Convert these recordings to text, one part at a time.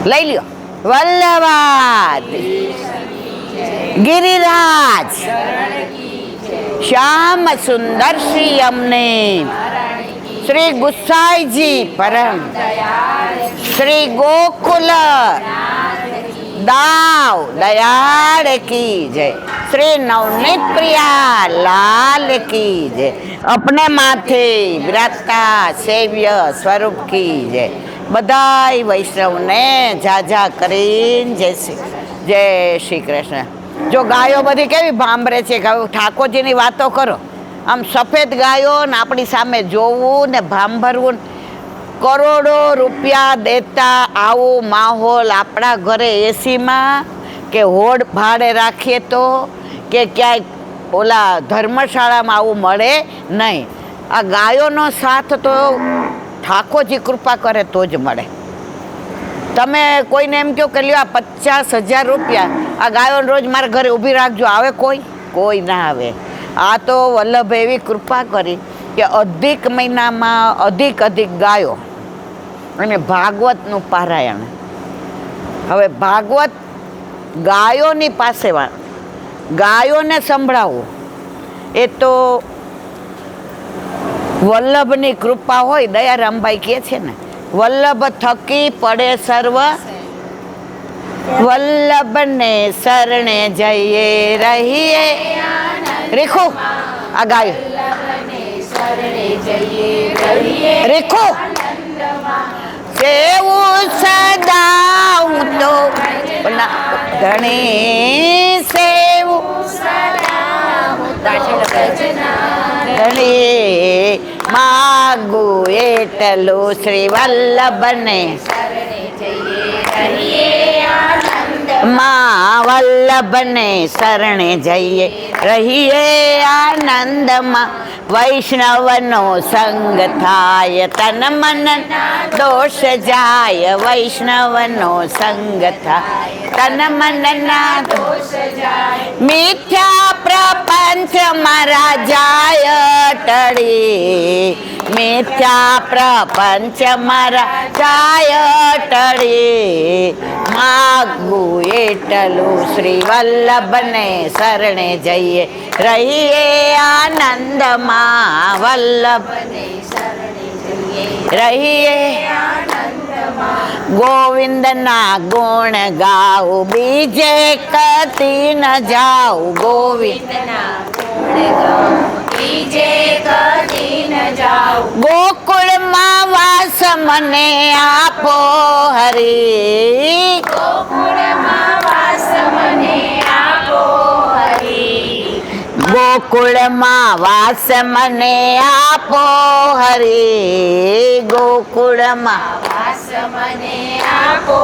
લઈ લ્યો. વલ્લભાદ ગિરિરાજ શ્યામ સુંદર શ્રી અમને શ્રી ગુસાઈજી પરમ શ્રી ગોકુલ દાવ દયાળ કી જય શ્રી નવનીત પ્રિયા લાલ કી જય અપને માથે વિરાજતા સેવ્ય સ્વરૂપ કી જય. બધાય વૈષ્ણવને જાજા કરીને જય શ્રી કૃષ્ણ. જો ગાયો બધી કેવી ભાંભરે છે, ઠાકોરજીની વાતો કરો. આમ સફેદ ગાયો ને આપણી સામે જોવું ને ભાંભરવું, કરોડો રૂપિયા દેતા આવું માહોલ આપણા ઘરે એસીમાં કે હોડ ભાડે રાખીએ તો કે ક્યાંય ઓલા ધર્મશાળામાં આવું મળે નહીં. આ ગાયોનો સાથ તો ઠાકોરજી કૃપા કરે તો જ મળે. તમે કોઈને એમ કહો કે લ્યો આ 50,000 રૂપિયા આ ગાયોને રોજ મારા ઘરે ઊભી રાખજો, આવે કોઈ ના આવે. આ તો વલ્લભ એવી કૃપા કરી કે અધિક મહિનામાં અધિક ગાયો અને ભાગવતનું પારાયણ. હવે ભાગવત ગાયોની પાસે ગાયોને સંભળાવવું એ તો વલ્લભની કૃપા હોય. દયારામભાઈ કહે છે ને, વલ્લભ થકી પડે સર્વ, વલ્લભને શરણે જઈએ રહીએ. રેખો આ ગાયો રેખો સેવું સદા હું તો ધણી સેવું ધણી માગુ એટલું શ્રી વલ્લભને માં વલ્લભને શરણે જઈએ રહીએ આનંદમાં. વૈષ્ણવનો સંગ થાય તન મન દોષ જાય, વૈષ્ણવનો સંગ થાય તન મનના દોષ જાય. મિથ્યા પ્રપંચ મારા જાય ટળી, મિથ્યા પ્રપંચ મારા જાય ટળી. માગું એટલું શ્રી વલ્લભને શરણે જઈએ રહીએ આનંદમાં. વલ્લભને રહીએ ગોવિંદના ગુણ ગાઉ બીજે કતી ન જાઉં. ગોવિંદના ગુણ ગાઉ બીજે કતી ન જાઉં. ગોકુળમાં વાસ મને આપો હરી, ગોકુળમાં વાસ મને આપો હરી. ગોકુળમાં વાસ મને આપો હરી, ગોકુળમાં વાસ મને આપો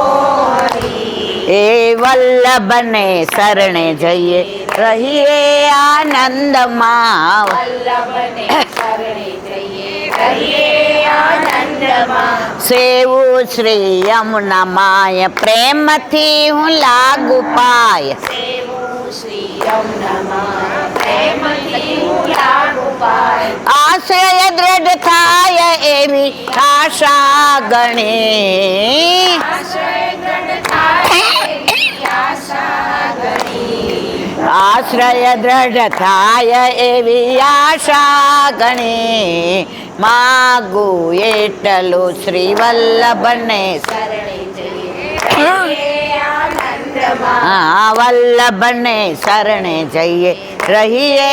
હરી. એ વલ્લભને શરણે જઈએ રહીએ આનંદમાં. વલ્લભને શરણે જઈએ રહીએ આનંદમાં. સેવું શ્રી યમુના માય પ્રેમથી હું લાગુ પાય. સેવું શ્રી યમુના માય પ્રેમથી હું લાગુ પાય. આશ્રય દ્રઢ થાય એવી આશા ગણી, આશ્રય દ્રઢ થાય એવી આશા ગણી. આશ્રય દ્રઢ થાય એવી આશા ગણી. માગું એટલું શ્રી વલ્લભને શરણે જઈએ આનંદમાં. વલ્લભને શરણે જઈએ રહીએ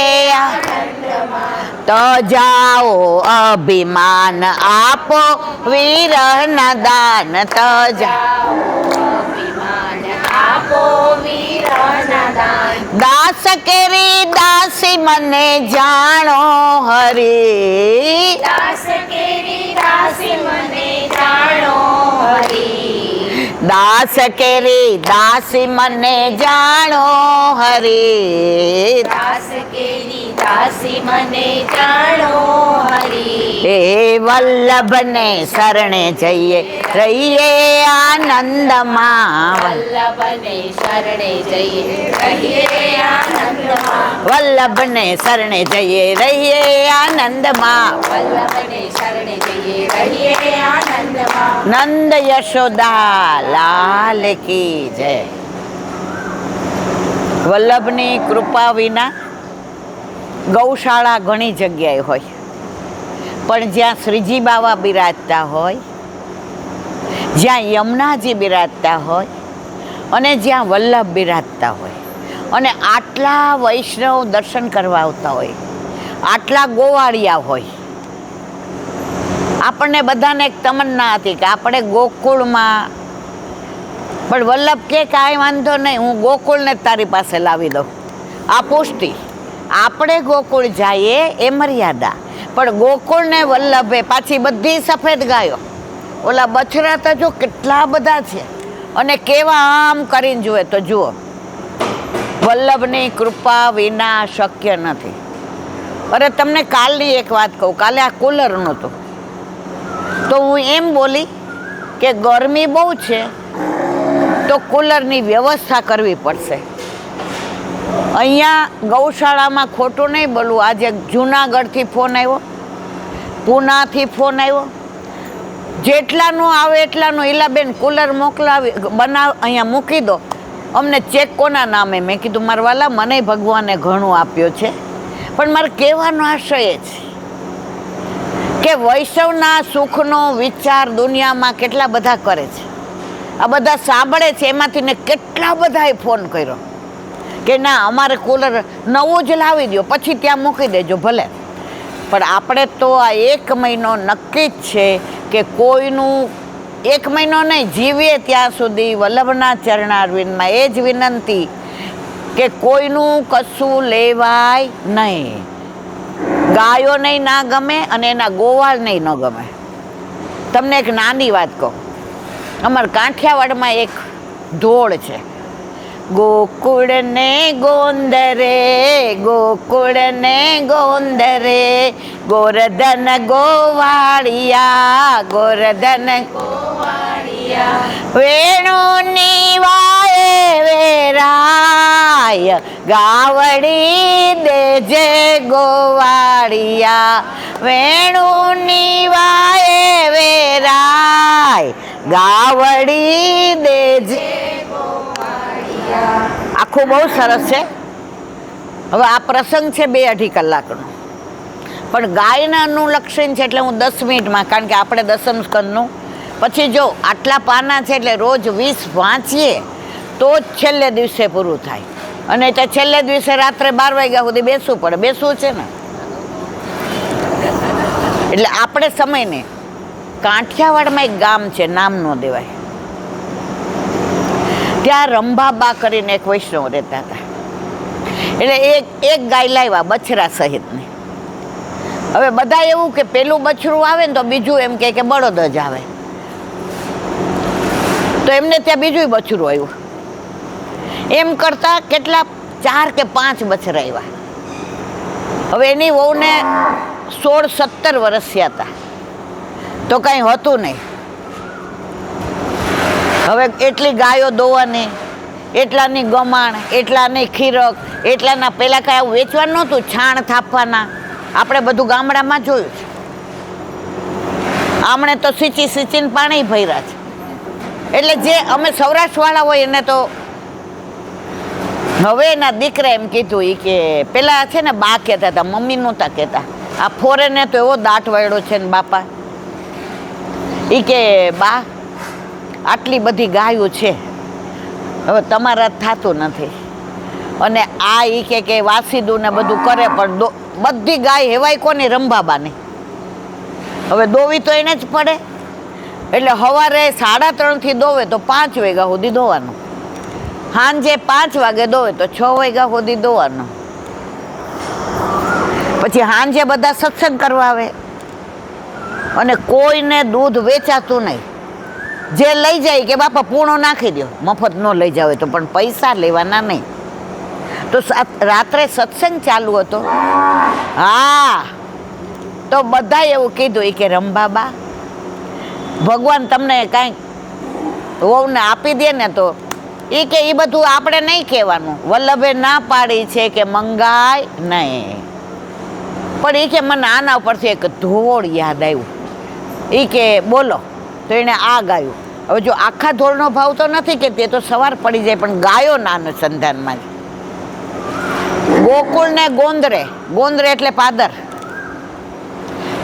તો જાઓ અભિમાન આપો વીરના દાન. તો જાઓ અભિમાન આપો વીરના દાન. દાસ કેરી દાસી મને જાણો હરી, દાસ કેરી દાસી મને જાણો હરી. દાસ કેરી દાસી મને જાણો હરી, દાસ કેરી દાસી મને જાણો હરી. એ વલ્લભને શરણે જઈએ રહીએ આનંદમાં. વલ્લભને શરણે જઈએ રહીએ આનંદમાં. વલ્લભને શરણે જઈએ રહીએ આનંદમાં. વલ્લભને શરણે જઈએ રહીએ આનંદમાં. નંદ યશોદા લાલ લાલ કી જય. વલ્લભની કૃપા વિના ગૌશાળા ઘણી જગ્યાએ હોય, પણ જ્યાં શ્રીજી બાવા બિરાજતા હોય, જ્યાં યમુનાજી બિરાજતા હોય અને જ્યાં વલ્લભ બિરાજતા હોય અને આટલા વૈષ્ણવ દર્શન કરવા આવતા હોય, આટલા ગોવાળિયા હોય, આપણને બધાને એક તમન્ના હતી કે આપણે ગોકુળમાં, પણ વલ્લભ કે કાંઈ વાંધો નહીં, હું ગોકુળને તારી પાસે લાવી દઉં. આ પુષ્ટિ આપણે ગોકુળ જઈએ એ મર્યાદા, પણ ગોકુળને વલ્લભે પાછી બધી સફેદ ગાયો, ઓલા બછરા તો જો કેટલા બધા છે અને કેવા આમ કરીને જુએ તો જુઓ, વલ્લભની કૃપા વિના શક્ય નથી. અરે તમને કાલની એક વાત કહું, કાલે આ કુલર નહોતું તો હું એમ બોલી કે ગરમી બહુ છે તો કુલરની વ્યવસ્થા કરવી પડશે. અહીંયા ગૌશાળામાં ખોટું નહીં બોલવું, આજે જૂનાગઢથી ફોન આવ્યો, પૂનાથી ફોન આવ્યો, જેટલાનું આવે એટલાનું, ઈલાબેન કુલર મોકલાવી અહીંયા મૂકી દો, અમને ચેક કોના નામે. મેં કીધું મારા વાલા, મને ભગવાને ઘણું આપ્યું છે, પણ મારે કહેવાનો આશય એ છે કે વૈષ્ણવના સુખનો વિચાર દુનિયામાં કેટલા બધા કરે છે. આ બધા સાંભળે છે, એમાંથી ને કેટલા બધાએ ફોન કર્યો કે ના અમારે કુલર નવું જ લાવી દો, પછી ત્યાં મૂકી દેજો ભલે. પણ આપણે તો આ 1 મહિનો નક્કી જ છે કે કોઈનું 1 મહિનો નહીં, જીવીએ ત્યાં સુધી વલ્લભના ચરણારવિંદમાં એ જ વિનંતી કે કોઈનું કશું લેવાય નહીં. ગાયો નહીં ના ગમે અને એના ગોવાળ નહીં ન ગમે. તમને એક નાની વાત કહું, અમારા કાંઠિયાવાડમાં એક ધોળ છે, ગોકુળ ને ગોંદરે, ગોકુળ ને ગોંદરે, ગોરધન ગોવાળિયા, ગોરધન ગોવાળિયા, વેણુની વાએ વેરાય, ગાવડી દેજે ગોવાળિયા, વેણુની વાએ વેરાય, ગાવડી દેજે. આખું બહુ સરસ છે. હવે આ પ્રસંગ છે 2-2.5 કલાકનો, પણ ગાયના અનુલક્ષણ છે એટલે હું 10 મિનિટમાં, કારણ કે આપણે દસમ સ્કંદનું પછી જો આટલા પાના છે એટલે રોજ 20 વાંચીએ તો જ છેલ્લે દિવસે પૂરું થાય. અને તો છેલ્લે દિવસે રાત્રે 12 વાગ્યા સુધી બેસવું પડે, બેસવું છે ને. એટલે આપણે સમયને, કાંઠિયાવાડમાં એક ગામ છે, નામ ન દેવાય, ત્યાં રંભાબા કરીને એક વૈષ્ણવ રહેતા હતા. એટલે એક ગાય લાવ્યા બછરા સહિતની. હવે બધા એવું કે પેલું બછરું આવે ને તો બીજું એમ કે બળદ જ આવે, તો એમને ત્યાં બીજું બછરું આવ્યું. એમ કરતા કેટલા 4 કે 5 બછરા આવ્યા. હવે એની વહુને 16-17 વર્ષ થયા હતા તો કાંઈ હતું નહીં. હવે એટલી ગાયો દોવાની, એટલાની ગમાણ, એટલાની ખીરક, એટલાના પહેલાં કાંઈ આવું વેચવાનું નહોતું, છાણ થાપવાના. આપણે બધું ગામડામાં જોયું છે. આમણે તો સિંચીને પાણી ભર્યા છે. એટલે જે અમે સૌરાષ્ટ્રવાળા હોય એને તો, હવે એના દીકરા એમ કીધું એ કે પેલા છે ને બા કહેતા હતા, મમ્મી નહોતા કહેતા, આ ફોરેને તો એવો દાંત વાળ્યો છે ને બાપા, એ કે બા આટલી બધી ગાયો છે, હવે તમારા થતું નથી. અને આ એ કે વાસીદું ને બધું કરે, પણ બધી ગાય હેવાય કોની? રંભાબાની. હવે દોવી તો એને જ પડે. એટલે સવારે 3:30 દોવે તો 5 વાગ્યા સુધી દોવાનું, સાંજે 5 વાગે દોવે તો 6 વાગ્યા સુધી દોવાનું. પછી સાંજે બધા સત્સંગ કરવા આવે અને કોઈને દૂધ વેચાતું નહીં. જે લઈ જાય કે બાપા પૂણો નાખી દો, મફત ન લઈ જાવ તો, પણ પૈસા લેવાના નહીં. તો રાત્રે સત્સંગ ચાલુ હતો. હા, તો બધા એવું કીધું કે રંભાબા, ભગવાન તમને કાંઈક વહુને આપી દે ને તો એ કે એ બધું આપણે નહીં કહેવાનું. વલ્લભે ના પાડી છે કે મંગાય નહીં. પણ એ કે મને આના ઉપરથી એક ધોળ યાદ આવ્યું. એ કે બોલો, તો એણે આ ગાયું, હવે જો આખા ધોળનો ભાવ તો નથી કે તે તો સવાર પડી જાય, પણ ગાયોના અનુસંધાનમાં જ ગોકુળ ને ગોંદરે, ગોંદરે એટલે પાદર,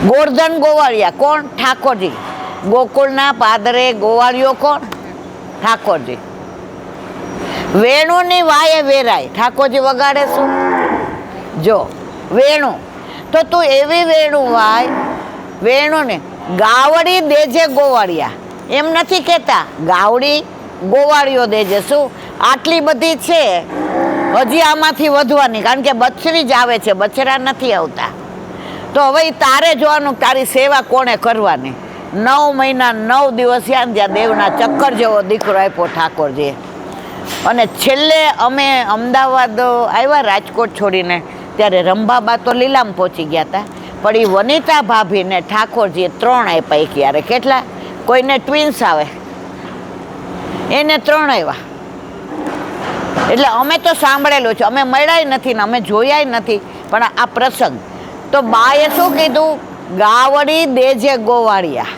ગોરધન ગોવાળિયા કોણ? ઠાકોરજી. ગોકુળના પાદરે ગોવાળિયો કોણ? ઠાકોરજી. વેણુની વાયે વેરાય, ઠાકોરજી વગાડે શું? જો વેણુ, તો તું એવી વેણુ વાય, વેણુ ને ગાવડી દેજે ગોવાળિયા, એમ નથી કહેતા ગાવડી ગોવાળિયો દેજે. શું આટલી બધી છે, હજી આમાંથી વધવાની, કારણ કે બછરી જ આવે છે, બછરા નથી આવતા. તો હવે તારે જોવાનું તારી સેવા કોણે કરવાની. 9 મહિના 9 દિવસ ત્યાં જ્યાં દેવના ચક્કર જેવો દીકરો આપ્યો ઠાકોરજીએ. અને છેલ્લે અમે અમદાવાદ આવ્યા રાજકોટ છોડીને, ત્યારે રંભાબા તો લીલામ પહોંચી ગયા હતા, પણ એ વનિતા ભાભીને ઠાકોરજીએ 3 આપ્યા. ક્યારે કેટલા? કોઈને ટ્વિન્સ આવે એને 3 આવ્યા. એટલે અમે તો સાંભળેલું છે, અમે મળ્યા નથી ને અમે જોયા નથી, પણ આ પ્રસંગ તો બાએ શું કીધું? ગાવડી દેજે ગોવાળિયા,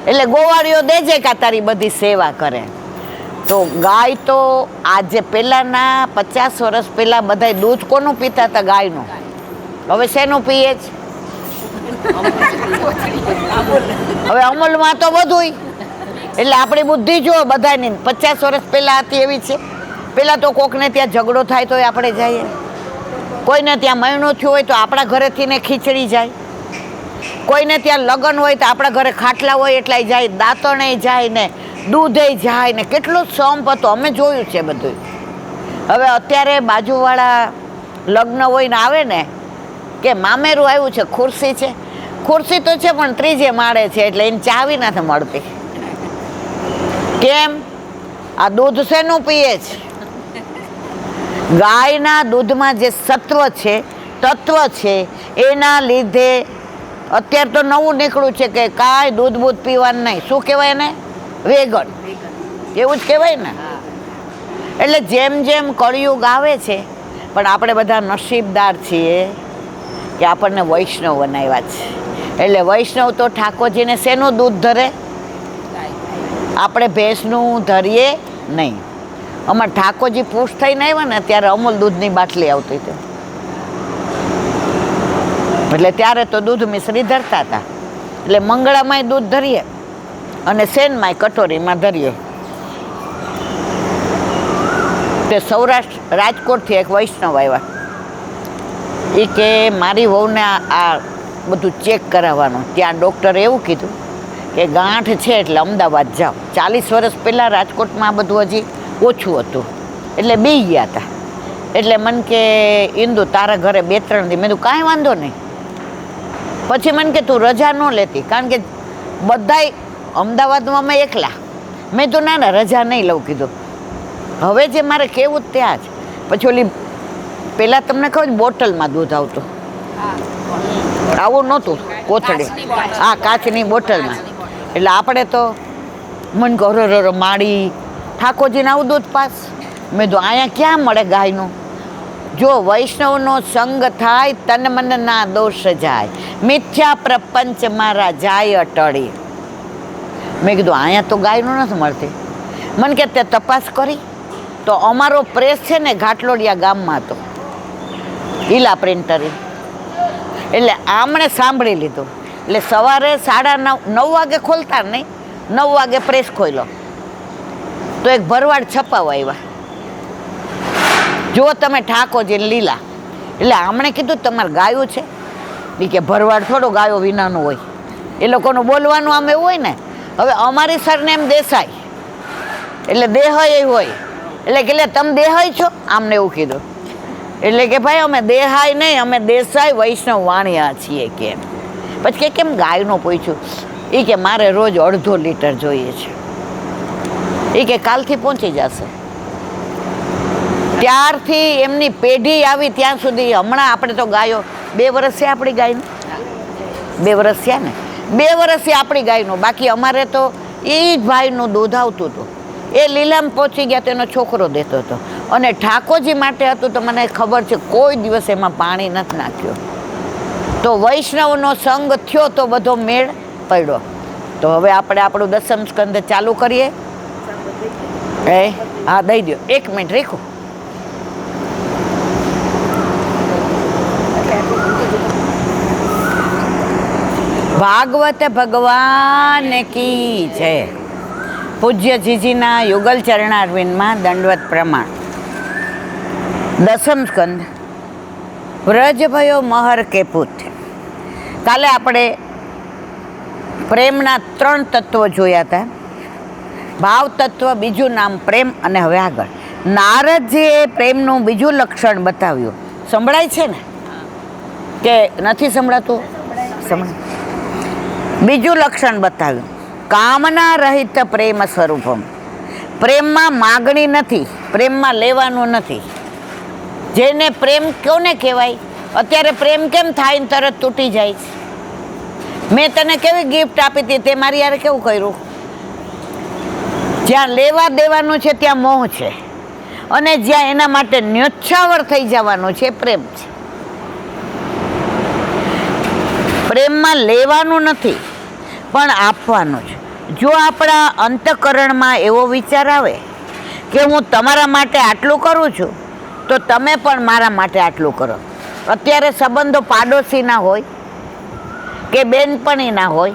એટલે ગોવાળિયો દેજે કા તારી બધી સેવા કરે. તો ગાય તો આજે પહેલાંના 50 વર્ષ પહેલાં બધા દૂધ કોનું પીતા હતા? ગાયનું. હવે શેનું પીએ છે? હવે અમૂલમાં તો બધુંય. એટલે આપણી બુદ્ધિ જો બધાની 50 વર્ષ પહેલાં હતી એવી છે. પહેલાં તો કોકને ત્યાં ઝઘડો થાય તો આપણે જઈએ, કોઈને ત્યાં મહિનો થયો હોય તો આપણા ઘરેથી ને ખીચડી જાય, કોઈને ત્યાં લગ્ન હોય તો આપણા ઘરે ખાટલા હોય એટલાય જાય, દાંતણે જાય ને દૂધે જાય ને, કેટલું સંપ હતો, અમે જોયું છે બધું. હવે અત્યારે બાજુવાળા લગ્ન હોય ને આવે ને કે મામેરું આવ્યું છે, ખુરશી છે, ખુરશી તો છે પણ 3જે માળે છે, એટલે એને ચાવી નથી મળતી. કેમ? આ દૂધ શેનું પીએ છે? ગાયના દૂધમાં જે સત્વ છે, તત્વ છે, એના લીધે અત્યારે તો નવું નીકળ્યું છે કે કાંઈ દૂધ બૂધ પીવાનું નહીં. શું કહેવાય એને? વેગન. એવું જ કહેવાય ને. એટલે જેમ જેમ કળિયુગ આવે છે, પણ આપણે બધા નસીબદાર છીએ કે આપણને વૈષ્ણવ બનાવ્યા છે. એટલે વૈષ્ણવ તો ઠાકોરજીને શેનું દૂધ ધરે? આપણે ભેંસનું ધરીએ નહીં. અમારે ઠાકોરજી પુષ્ટ થઈને આવ્યા ને ત્યારે અમૂલ દૂધની બાટલી આવતી હતી, એટલે ત્યારે તો દૂધ મિશ્રી ધરતા હતા. એટલે મંગળામાંય દૂધ ધરીએ અને સેનમાંય કટોરીમાં ધરીએ. તે સૌરાષ્ટ્ર રાજકોટથી એક વૈષ્ણવ આવ્યા, એ કે મારી વહુને આ બધું ચેક કરાવવાનું. ત્યાં ડૉક્ટરે એવું કીધું કે ગાંઠ છે એટલે અમદાવાદ જાઓ. 40 વર્ષ પહેલાં રાજકોટમાં આ બધું હજી ઓછું હતું, એટલે બી ગયા હતા. એટલે મને કે ઇન્દુ તારા ઘરે 2-3 દી. મેં કીધું કાંઈ વાંધો નહીં. પછી મને કે તું રજા ન લેતી, કારણ કે બધાય અમદાવાદમાં અમે એકલા. મેં તો ના ના રજા નહીં લઉં કીધું. હવે જે મારે કહેવું જ ત્યાં જ. પછી ઓલી પહેલાં તમને ખબર બોટલમાં દૂધ આવતું, આવું નહોતું કોથળી, હા કાચની બોટલમાં. એટલે આપણે તો મન ઘરો માળી ઠાકોરજીને આવું દૂધ પાસ. મેં તો અહીંયા ક્યાં મળે ગાયનું? જો વૈષ્ણવનો સંગ થાય તન મન ના દોષ જાય, મિથ્યા પ્રપંચ મારા જાય અટળી. મેં કીધું અહીંયા તો ગાયનું નથી મળતી. મને કે તે તપાસ કરી તો અમારો પ્રેસ છે ને ઘાટલોડિયા ગામમાં હતો, ઈલા પ્રિન્ટરી. એટલે આમણે સાંભળી લીધું. એટલે સવારે 9:30 વાગે ખોલતા નહીં, 9 વાગે પ્રેસ ખોલ્યો તો એક ભરવાડ છપાવા આવ્યા, જો તમે ઠાકોરજીને લીલા. એટલે આમણે કીધું તમારે ગાયું છે? એ કે ભરવાડ થોડો ગાયો વિનાનું હોય, એ લોકોનું બોલવાનું આમ એવું હોય ને. હવે અમારી સરનેમ દેસાઈ, એટલે દેહાઈ હોય. એટલે કે તમે દેહાઈ છો? આમને એવું કીધું. એટલે કે ભાઈ અમે દેહાઈ નહીં, અમે દેસાઈ વૈષ્ણવ વાણિયા છીએ. કે પછી કે કેમ ગાયનું પૂછ્યું? એ કે મારે રોજ 1/2 લીટર જોઈએ છે. એ કે કાલથી પહોંચી જશે. ત્યારથી એમની પેઢી આવી ત્યાં સુધી. હમણાં આપણે તો ગાયો 2 વર્ષ છે આપણી ગાયનું, 2 વર્ષ થયા ને, 2 વર્ષથી આપણી ગાયનું. બાકી અમારે તો એ જ ભાઈનું દૂધ આવતું હતું, એ લીલામ પહોંચી ગયા તો એનો છોકરો દેતો હતો. અને ઠાકોરજી માટે હતું તો મને ખબર છે કોઈ દિવસ એમાં પાણી નથી નાખ્યો. તો વૈષ્ણવનો સંગ થયો તો બધો મેળ પડ્યો. તો હવે આપણે આપણું દસમ સ્કંદ ચાલુ કરીએ. હા, દઈ દો. 1 મિનિટ રાખો. ભાગવત ભગવાન કી જય. પૂજ્ય જીજીના યુગલ ચરણારવિંદમાં દંડવત પ્રમાણ. દસમ સ્કંદ. વ્રજ ભયો મહર કે પુત. કાલે આપણે પ્રેમના 3 તત્વો જોયા હતા. ભાવ તત્વ, બીજું નામ પ્રેમ, અને હવે આગળ નારદજીએ પ્રેમનું બીજું લક્ષણ બતાવ્યું. સંભળાય છે ને કે નથી સંભળાતું? સંભળાય. બીજું લક્ષણ બતાવ્યું, કામના રહિત પ્રેમ સ્વરૂપમ. પ્રેમમાં માગણી નથી, પ્રેમમાં લેવાનું નથી. જેને પ્રેમ કોને કહેવાય? અત્યારે પ્રેમ કેમ થાય ને તરત તૂટી જાય છે? મેં તને કેવી ગિફ્ટ આપી હતી, તે મારી યાર કેવું કર્યું? જ્યાં લેવા દેવાનું છે ત્યાં મોહ છે, અને જ્યાં એના માટે ન્યોછાવર થઈ જવાનું છે પ્રેમ છે. પ્રેમમાં લેવાનું નથી પણ આપવાનું છે. જો આપણા અંતઃકરણમાં એવો વિચાર આવે કે હું તમારા માટે આટલું કરું છું તો તમે પણ મારા માટે આટલું કરો. અત્યારે સંબંધો પાડોશીના હોય કે બેનપણીના હોય,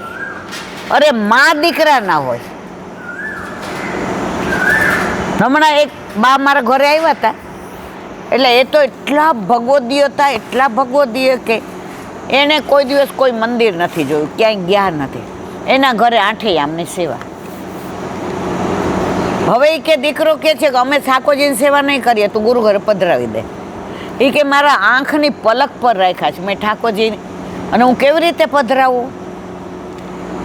અરે મા દીકરાના હોય. હમણાં એક બા મારા ઘરે આવ્યા હતા, એટલે એ તો એટલા ભગવદીય હતા, એટલા ભગવદીય કે એને કોઈ દિવસ કોઈ મંદિર નથી જોયું, ક્યાંય ગયા નથી. એના ઘરે 8 યામની સેવા. હવે એ કે દીકરો કે છે કે અમે ઠાકોરજીની સેવા નહીં કરીએ, તું ગુરુ ઘરે પધરાવી દે. એ કે મારા આંખની પલક પર રાખ્યા છે મેં ઠાકોરજી, અને હું કેવી રીતે પધરાવું?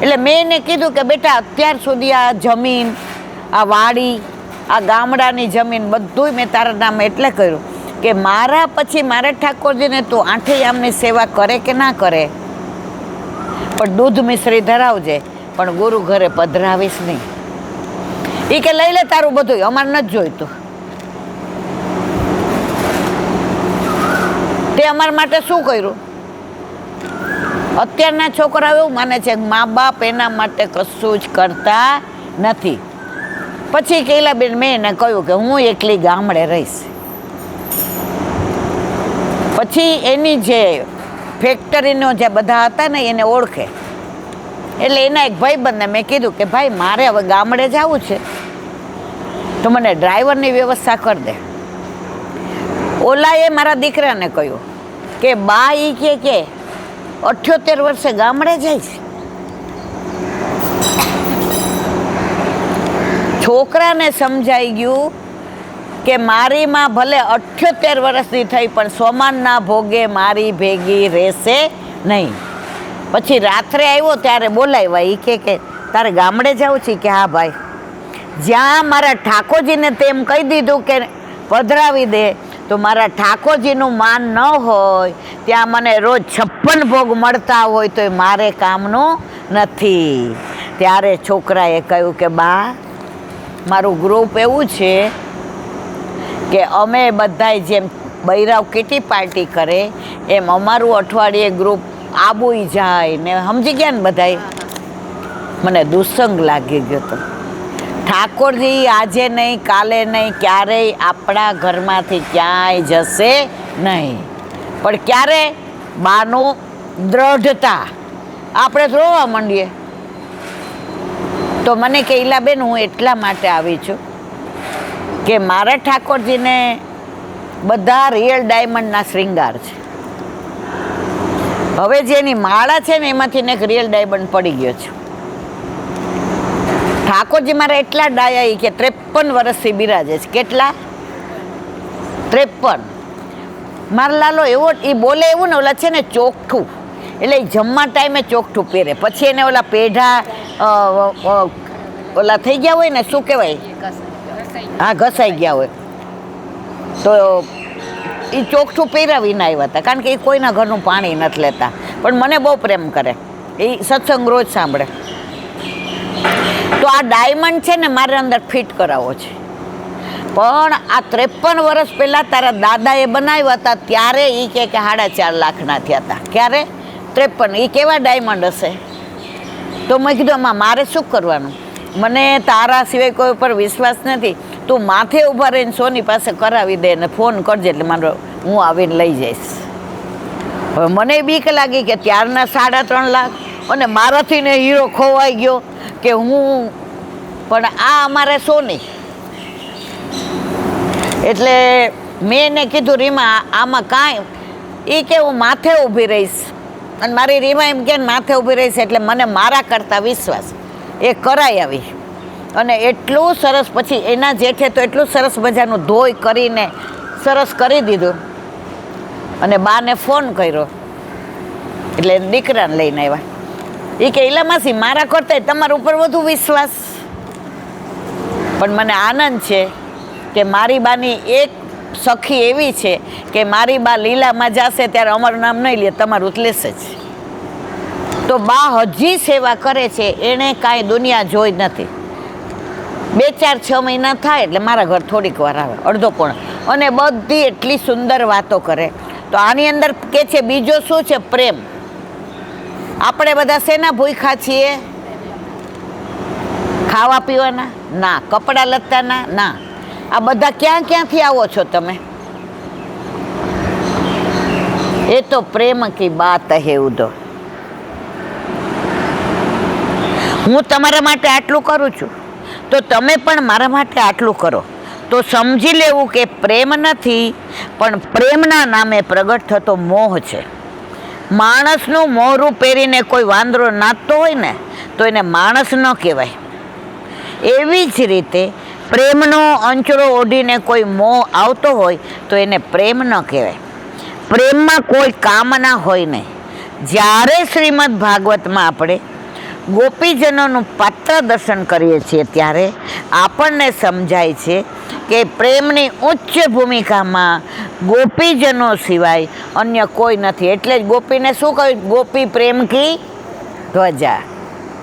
એટલે મેં એને કીધું કે બેટા અત્યાર સુધી આ જમીન, આ વાડી, આ ગામડાની જમીન બધુંય મેં તારા નામે એટલે કર્યું કે મારા પછી મારા ઠાકોરજીને તું 8 યામની સેવા કરે કે ના કરે, પણ દૂધ મિશ્રી ધરાવજે, પણ ગુરુ ઘરે પધરાવીશ નહીં. એ કે લઈ લે તારું બધું, અમારે નથી જોઈતું. તે અમારા માટે શું કર્યું? અત્યારના છોકરાઓ એવું માને છે કે મા બાપ એના માટે કશું જ કરતા નથી. પછી કૈલાબેન મેં એને કહ્યું કે હું એકલી ગામડે રહીશ. પછી એની જે ફેક્ટરીનો જે બધા હતા ને એને ઓળખે, એટલે એના એક ભાઈબંધને મેં કીધું કે ભાઈ મારે હવે ગામડે જવું છે તો મને ડ્રાઈવરની વ્યવસ્થા કરી દે. ઓલાએ મારા દીકરાને કહ્યું કે બા ઈ કે 78 વર્ષે ગામડે જાય છે. છોકરાને સમજાઈ ગયું કે મારી માં ભલે 78 વર્ષની થઈ પણ સોમાનના ભોગે મારી ભેગી રહેશે નહીં. પછી રાત્રે આવ્યો ત્યારે બોલાવ્યા. એ કે તારે ગામડે જવું છે? કે હા ભાઈ. જ્યાં મારા ઠાકોરજીને તેમ કહી દીધું કે પધરાવી દે, તો મારા ઠાકોરજીનું માન ન હોય ત્યાં મને રોજ 56 ભોગ મળતા હોય તો એ મારે કામનું નથી. ત્યારે છોકરાએ કહ્યું કે બા મારું ગ્રુપ એવું છે કે અમે બધાય જેમ બૈરાવ કિટી પાર્ટી કરે એમ અમારું અઠવાડિયે ગ્રુપ આબુય જાય ને, સમજી ગયા ને બધાય. મને દુસંગ લાગી ગયો હતો. ઠાકોરજી આજે નહીં, કાલે નહીં, ક્યારેય આપણા ઘરમાંથી ક્યાંય જશે નહીં. પણ ક્યારે? બાનું દ્રઢતા. આપણે રોવા માંડીએ. તો મને કે ઈલાબેન હું એટલા માટે આવી છું કે મારા ઠાકોરજીને બધા રિયલ ડાયમંડના શ્રૃંગાર છે. હવે જેની માળા છે ને એમાંથી એક રિયલ ડાયમંડ પડી ગયો છે. ઠાકોરજી મારા એટલા ડાયા કે 53 વર્ષથી બિરાજે છે. કેટલા? 53. મારા લાલો એવો એ બોલે એવું ને, ઓલા છે ને ચોખ્ઠું, એટલે એ જમવા ટાઈમે ચોખ્ઠું પહેરે. પછી એને ઓલા પેઢા ઓલા થઈ ગયા હોય ને, શું કહેવાય? હા, ઘસાઈ ગયા હોય તો એ ચોખ્ઠું પહેરાવીને આવ્યા હતા. કારણ કે એ કોઈના ઘરનું પાણી નથી લેતા, પણ મને બહુ પ્રેમ કરે. એ સત્સંગ રોજ સાંભળે. તો આ ડાયમંડ છે ને મારે અંદર ફિટ કરાવવો છે. પણ આ 53 વર્ષ પહેલાં તારા દાદાએ બનાવ્યા હતા ત્યારે એ કે 4.5 લાખના થયા હતા. ક્યારે? 53. એ કેવા ડાયમંડ હશે? તો મેં કીધું આમાં મારે શું કરવાનું, મને તારા સિવાય કોઈ ઉપર વિશ્વાસ નથી, તું માથે ઊભા રહીને સોની પાસે કરાવી દે ને ફોન કરજે એટલે મારો હું આવીને લઈ જઈશ. હવે મને બીક લાગી કે ત્યારના 3.5 લાખ અને મારાથી ને હીરો ખોવાઈ ગયો કે હું, પણ આ અમારે સોની. એટલે મેં એને કીધું રીમા આમાં કાંઈ, એ કે હું માથે ઊભી રહીશ, અને મારી રીમા એમ કે માથે ઊભી રહીશ એટલે મને મારા કરતાં વિશ્વાસ, એ કરાઈ આવી. અને એટલું સરસ પછી એના જેઠે તો એટલું સરસ મજાનું ધોઈ કરીને સરસ કરી દીધું. અને બાને ફોન કર્યો એટલે દીકરાને લઈને આવ્યા. એ કે એલા માસી મારા કરતાં તમારા ઉપર વધુ વિશ્વાસ. પણ મને આનંદ છે કે મારી બાની એક સખી એવી છે કે મારી બા લીલામાં જશે ત્યારે અમારું નામ નહીં લે, તમારું લેશે જ. તો બા હજી સેવા કરે છે, એણે કાંઈ દુનિયા જોઈ નથી. 2-4-6 મહિના થાય એટલે મારા ઘર થોડીક વાર આવે, અડધો પોણો, અને બધી એટલી સુંદર વાતો કરે. તો આની અંદર કે છે બીજો શું છે? પ્રેમ. આપણે બધા શેના ભૂખ્યા છીએ? ખાવા પીવાના ના, કપડાં લત્તાના ના. આ બધા ક્યાંથી આવો છો તમે? એ તો પ્રેમ કી બાત હે ઉદો. હું તમારા માટે આટલું કરું છું તો તમે પણ મારા માટે આટલું કરો. તો સમજી લેવું કે પ્રેમ નથી, પણ પ્રેમના નામે પ્રગટ થતો મોહ છે. માણસનું મોઢું પહેરીને કોઈ વાંદરો નાચતો હોય ને તો એને માણસ ન કહેવાય. એવી જ રીતે પ્રેમનો અંચળો ઓઢીને કોઈ મોહ આવતો હોય તો એને પ્રેમ ન કહેવાય. પ્રેમમાં કોઈ કામના હોય નહીં. જ્યારે શ્રીમદ ભાગવતમાં આપણે ગોપીજનોનું પાત્ર દર્શન કરીએ છીએ ત્યારે આપણને સમજાય છે કે પ્રેમની ઉચ્ચ ભૂમિકામાં ગોપીજનો સિવાય અન્ય કોઈ નથી. એટલે જ ગોપીને શું કહ્યું? ગોપી પ્રેમ કી ધ્વજા.